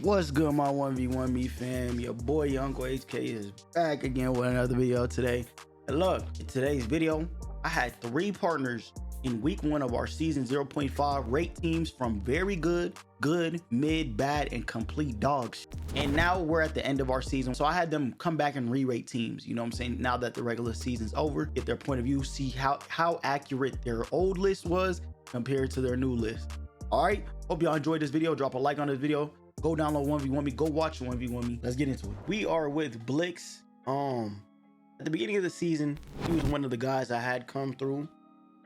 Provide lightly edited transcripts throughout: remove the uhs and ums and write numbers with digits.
What's good, my 1v1 me fam? Your boy Uncle HK is back again with another video today. And look, in today's video, I had 3 partners in week 1 of our season 0.5 rate teams from very good, mid, bad, and complete dogs. And now we're at the end of our season, so I had them come back and re-rate teams, you know what I'm saying, now that the regular season's over, get their point of view, see how accurate their old list was compared to their new list. All right, hope y'all enjoyed this video. Drop a like on this video. Go download 1v1 me. Go watch 1v1 me. Let's get into it. We are with Blicks. At the beginning of the season, he was one of the guys I had come through,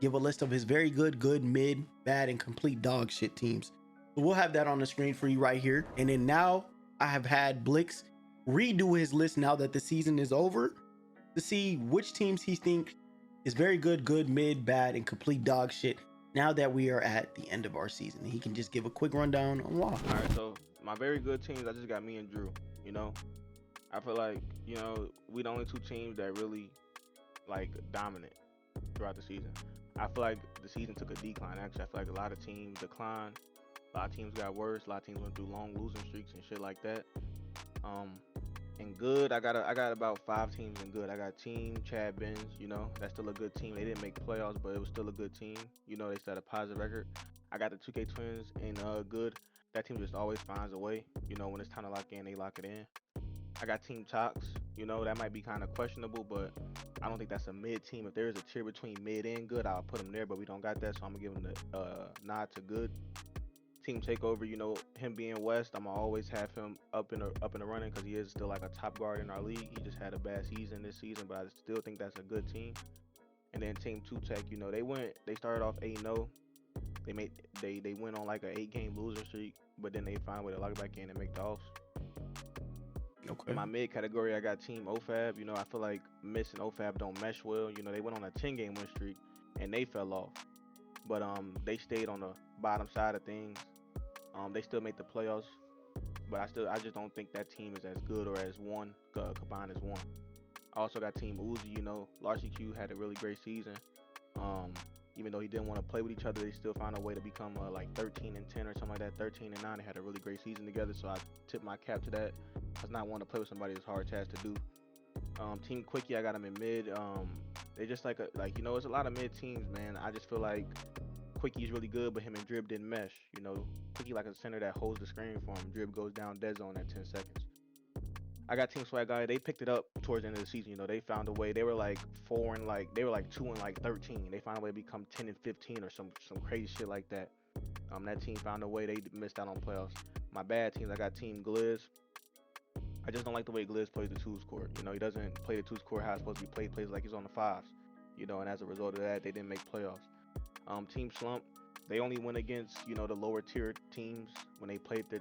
give a list of his very good, mid, bad, and complete dog shit teams. So we'll have that on the screen for you right here. And then now I have had Blicks redo his list now that the season is over to see which teams he thinks is very good, mid, bad, and complete dog shit now that we are at the end of our season. He can just give a quick rundown on why. All right, so my very good teams, I just got me and Drew. You know, I feel like, you know, we the only 2 teams that really like dominant throughout the season. I feel like the season took a decline. Actually, I feel like a lot of teams declined, a lot of teams got worse, a lot of teams went through long losing streaks and shit like that. And good, I got about 5 teams in good. I got Team Chad Benz, you know, that's still a good team. They didn't make the playoffs, but it was still a good team. You know, they set a positive record. I got the 2K Twins in good. That team just always finds a way. You know, when it's time to lock in, they lock it in. I got Team Tox. You know, that might be kind of questionable, but I don't think that's a mid team. If there's a tier between mid and good, I'll put them there, but we don't got that, so I'm going to give them the nod to good. Team Takeover, you know, him being West, I'm going to always have him up in the running because he is still like a top guard in our league. He just had a bad season this season, but I still think that's a good team. And then Team 2Tech, you know, they started off 8-0. They went on like an 8-game loser streak, but then they find a way to lock back in and make the offs. Okay. In my mid category, I got Team OFAB. You know, I feel like Miss and OFAB don't mesh well. You know, they went on a 10-game win streak and they fell off, but they stayed on the bottom side of things. They still made the playoffs, but I just don't think that team is as good or as one combined as one. I also got Team Uzi. You know, Lark had a really great season. Even though he didn't want to play with each other, they still found a way to become like 13-10 or something like that. 13-9. They had a really great season together, so I tip my cap to that. I was not one to play with somebody as hard task to do. Team Quickie, I got them in mid. They just like you know, it's a lot of mid teams, man. I just feel like Quickie's really good, but him and Drib didn't mesh. You know, Quickie like a center that holds the screen for him. Drib goes down dead zone at 10 seconds. I got Team Swag Guy. They picked it up towards the end of the season. You know, they found a way. They were like 2 and 13. They found a way to become 10-15 or some crazy shit like that. That team found a way. They missed out on playoffs. My bad teams, I got Team Gliz. I just don't like the way Gliz plays the 2s court. You know, he doesn't play the 2s court how it's supposed to be played. Plays like he's on the 5s. You know, and as a result of that, they didn't make playoffs. Team Slump, they only went against, you know, the lower tier teams. When they played the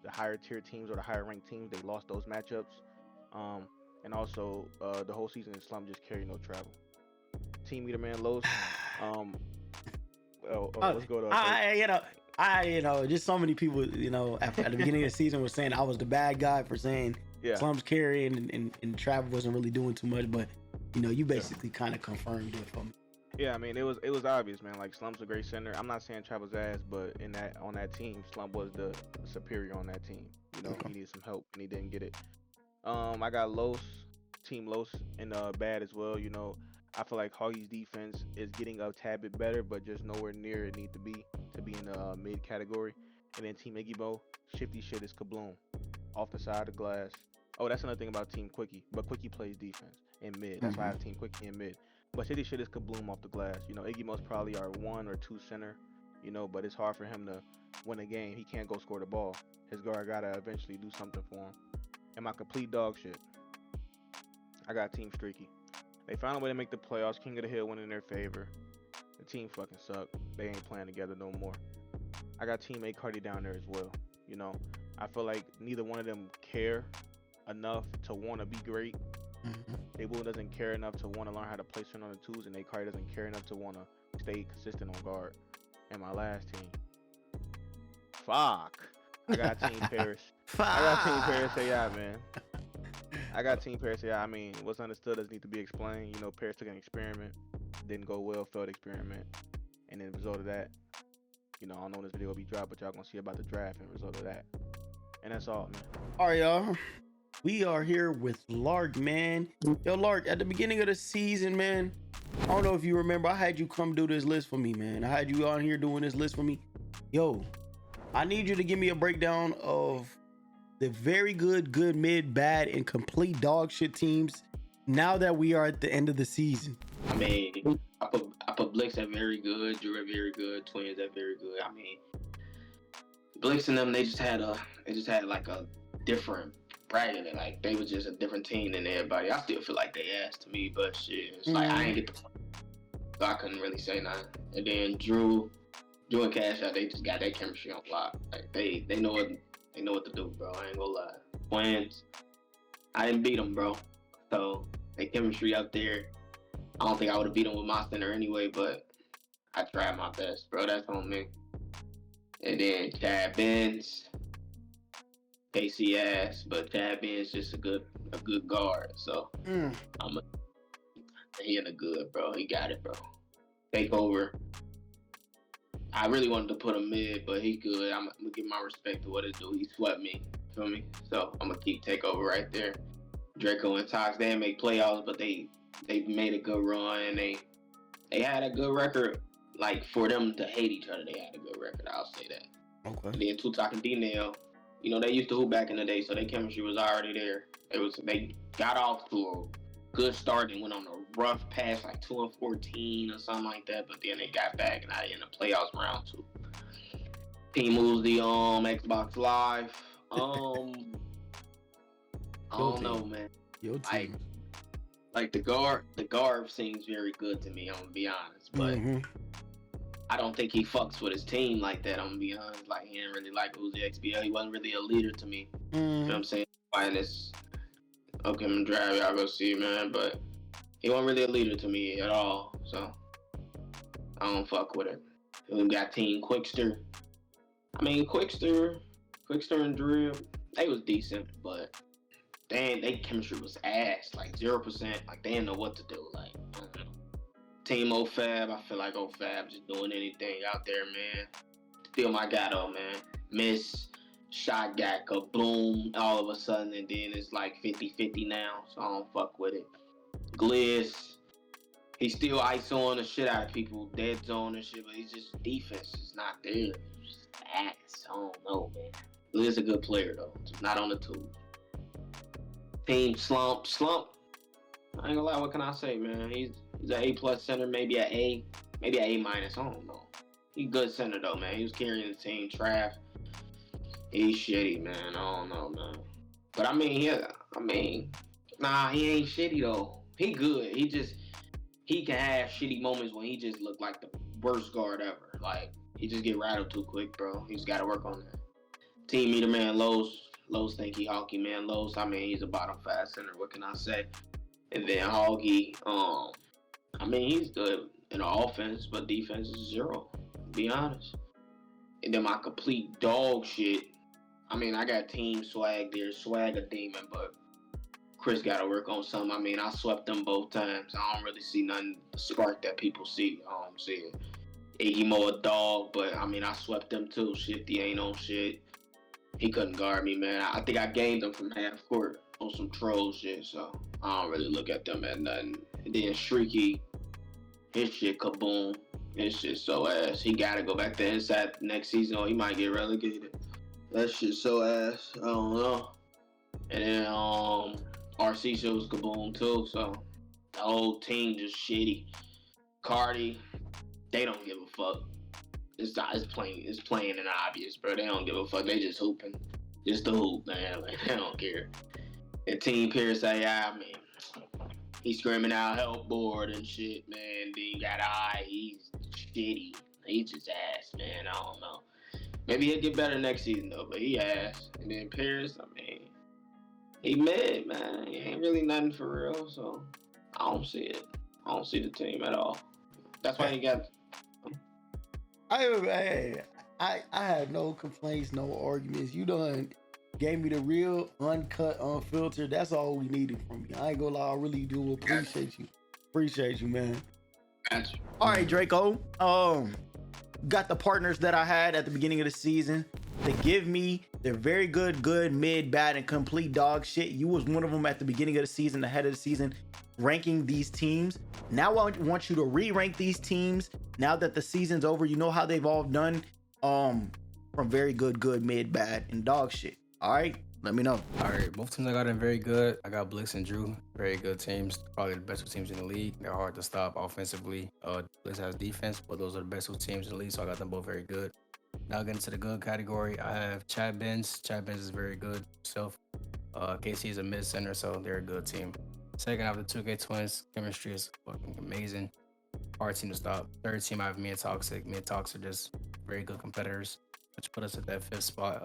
higher tier teams or the higher ranked teams, they lost those matchups. And also the whole season in Slump just carried no travel. Team Meter Man Los. Let's go to just so many people, you know, at the beginning of the season was saying I was the bad guy for saying Slump's carrying and Travel wasn't really doing too much, but you know, you basically kind of confirmed it for me. Yeah, I mean, it was obvious, man. Like, Slump's a great center. I'm not saying Travel's ass, but on that team, Slump was the superior on that team. You know, He needed some help and he didn't get it. I got Team Los in bad as well. You know, I feel like Hoggy's defense is getting a tad bit better, but just nowhere near it need to be in the mid category. And then Team Iggybo, shifty shit is Kabloom off the side of the glass. Oh, that's another thing about Team Quickie, but Quickie plays defense in mid. That's why I have Team Quickie in mid. But shitty shit is Kabloom off the glass. You know, Iggy most probably are 1 or 2 center, you know, but it's hard for him to win a game. He can't go score the ball. His guard gotta eventually do something for him. And my complete dog shit, I got Team Streaky. They found a way to make the playoffs. King of the Hill went in their favor. The team fucking sucked. They ain't playing together no more. I got Team A Cardi down there as well. You know, I feel like neither one of them care enough to want to be great. Abel doesn't care enough to want to learn how to play certain on the 2s, and Akari doesn't care enough to want to stay consistent on guard. And my last team, I got Team Paris. I got Team Paris AI, man. I got Team Paris AI. I mean, what's understood doesn't need to be explained. You know, Paris took an experiment, didn't go well, failed experiment, and then the result of that, you know, I don't know when this video will be dropped, but y'all gonna see about the draft and result of that. And that's all, man. All right, y'all. We are here with Lark, man. Yo, Lark, at the beginning of the season, man, I don't know if you remember, I had you come do this list for me, man. I had you on here doing this list for me. Yo, I need you to give me a breakdown of the very good, mid, bad, and complete dog shit teams now that we are at the end of the season. I mean, I put Blicks at very good, Drew at very good, Twins at very good. I mean, Blicks and them, they just had like a different bracket. Like they was just a different team than everybody. I still feel like they asked to me, but shit, it's like I ain't get the, so I couldn't really say nothing. And then Drew and Cash Out, they just got that chemistry on lock. Like they know what to do, bro. I ain't gonna lie. Twins, I didn't beat them, bro. So they chemistry up there. I don't think I would have beat them with my center anyway, but I tried my best, bro. That's on me. And then Chad Benz, KC ass, but Chad Benz just a good guard. So he in a good, bro. He got it, bro. Take over. I really wanted to put him mid, but he good. I'm gonna give my respect to what he do. He swept me, feel me? So I'm gonna keep takeover right there. Draco and Tox, they didn't make playoffs, but they made a good run. And they had a good record. Like for them to hate each other, they had a good record. I'll say that. Okay. And then Tupac and D-Nail, you know, they used to hoop back in the day, so their chemistry was already there. They got off to a good start and went on a rough pass, like 2-14 or something like that. But then they got back and I in the playoffs round 2. Team moves the Xbox Live. I don't know, man. Your team. Like the guard seems very good to me. I'm gonna be honest, but I don't think he fucks with his team like that. I'm gonna be honest. Like he didn't really like Uzi XBL. He wasn't really a leader to me. You know what I'm saying? Why this? Okay, I'm gonna drive y'all go see, man. But he wasn't really a leader to me at all. So I don't fuck with it. We got Team Quickster. I mean, Quickster and Drew, they was decent, but they chemistry was ass, like 0%. Like they didn't know what to do. Like I don't know. Team OFAB, I feel like OFAB just doing anything out there, man. Still my guy though, man. Miss shot got kaboom all of a sudden, and then it's like 50-50 now, so I don't fuck with it. Gliss, he still ISOing the shit out of people, dead zone and shit, but he's just defense is not there. It's just ass. I don't know, man. Gliss a good player though, just not on the tools. Team Slump. I ain't gonna lie, what can I say, man? He's an A+ center, maybe an A minus. I don't know. He's good center though, man. He was carrying the team. Trav, he's shitty, man. I don't know, man. But I mean, he ain't shitty though. He good. He can have shitty moments when he just look like the worst guard ever. Like he just get rattled too quick, bro. He's got to work on that. Team Meter Man Lowe's think he hockey, man. Lowe's, I mean, he's a bottom 5 center. What can I say? And then Hoggy, I mean, he's good in the offense, but defense is 0, to be honest. And then my complete dog shit, I mean, I got Team Swag there. Swag a demon, but Chris got to work on something. I mean, I swept them both times. I don't really see nothing spark that people see. I don't see it. Iggy Mo a dog, but I mean, I swept them too. Shifty ain't on shit. He couldn't guard me, man. I think I gained him from half court on some troll shit, so I don't really look at them as nothing. And then Shrieky, his shit kaboom. His shit so ass. He gotta go back to inside next season or he might get relegated. That shit so ass. I don't know. And then RC shows kaboom too, so the whole team just shitty. Cardi, they don't give a fuck. It's plain and obvious, bro. They don't give a fuck. They just hooping. Just the hoop, man. Like, they don't care. And Team Pierce say, I mean, he's screaming out help board and shit, man. Then you got he's shitty. He's just ass, man. I don't know. Maybe he'll get better next season, though, but he ass. And then Pierce, I mean, he mid, man. He ain't really nothing for real, so I don't see it. I don't see the team at all. That's why he got... I have no complaints, no arguments. You done gave me the real, uncut, unfiltered. That's all we needed from you. I ain't gonna lie, I really do appreciate you. Appreciate you, man. Gotcha. All right, Draco. Got the partners that I had at the beginning of the season. to give me the very good, mid, bad, and complete dog shit. You was one of them at the beginning of the season, ahead of the season, ranking these teams. Now I want you to re-rank these teams. Now that the season's over, you know how they've all done from very good, mid, bad, and dog shit. All right, let me know. All right, both teams I got in very good. I got Blicks and Drew, very good teams. Probably the best two teams in the league. They're hard to stop offensively. Blicks has defense, but those are the best two teams in the league, so I got them both very good. Now getting to the good category, I have Chad Benz. Chad Benz is very good himself. KC is a mid center, so they're a good team. Second, I have the 2K Twins. Chemistry is fucking amazing. Hard team to stop. Third team, I have me and Toxic. Me and Toxic are just very good competitors, which put us at that fifth spot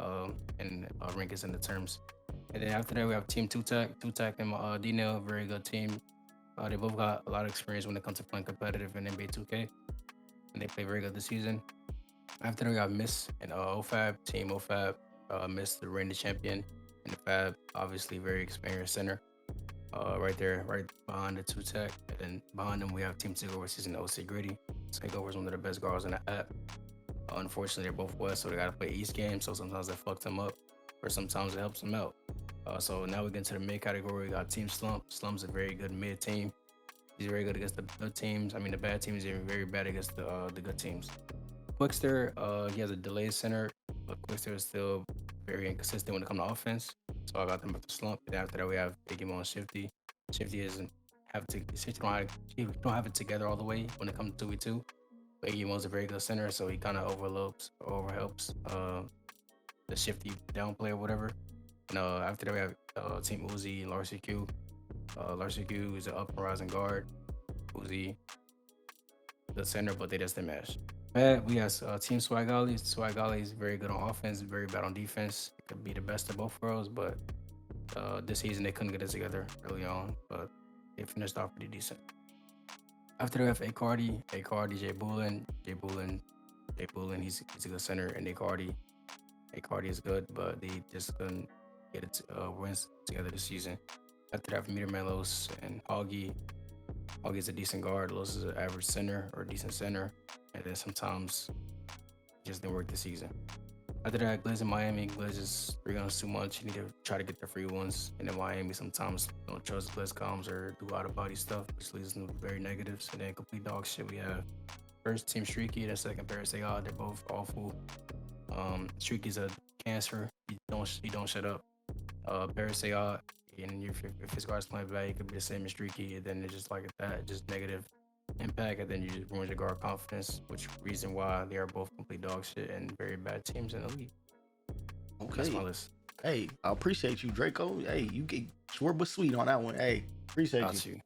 and rank us in the terms. And then after that, we have Team 2Tech. 2Tech and D-Nail, very good team. They both got a lot of experience when it comes to playing competitive in NBA2K, and they play very good this season. After that, we got Miss and OFAB. Team OFAB, Miss the reigning champion, and the Fab, obviously very experienced center. Right there, right behind the 2Tech. And then behind them, we have Team Takeover season OC Gritty. Takeover is one of the best guards in the app. Unfortunately, they're both West, so they got to play East game. So sometimes that fucks them up, or sometimes it helps them out. So now we get into the mid category. We got Team Slump. Slump's a very good mid team. He's very good against the good teams. I mean, the bad teams are very bad against the good teams. Quickster, he has a delayed center, but Quickster is still very inconsistent when it comes to offense. So I got them at the Slump. And after that, we have Iggy and Shifty. Shifty don't have it together all the way when it comes to 2v2. But Iggy a very good center, so he kind of overhelps the Shifty down play or whatever. And after that, we have Team Uzi and Lark CQ. Lark CQ is an up and rising guard. Uzi, the center, but they just didn't match. We have Team Swag Ali. Swag Ali is very good on offense, very bad on defense. It could be the best of both worlds, but this season they couldn't get it together early on, but they finished off pretty decent. After that, we have A Cardi, Jay Boolin, he's a good center, and A Cardi is good, but they just couldn't get it wins together this season. After that, we have Meterman Los and Hoggy. Hoggy's a decent guard. Los is an average center or decent center, and then sometimes it just didn't work this season. After that, Gliz in Miami. Gliz is 3 guns too much. You need to try to get the free ones. And in Miami, sometimes don't trust Gliz comms or do out-of-body stuff, which leads to very negatives. And then complete dog shit, we have first Team Streaky, then second Parasayod. They're both awful. Streaky's a cancer. He don't shut up. Parasayod, and if his guard's playing bad, he could be the same as Streaky. And then it's just like that, just negative impact, and then you just ruin your guard confidence, which reason why they are both complete dog shit and very bad teams in the league. Okay, that's my list. Hey, I appreciate you, Draco. Hey, you get short but sweet on that one. Hey, appreciate you.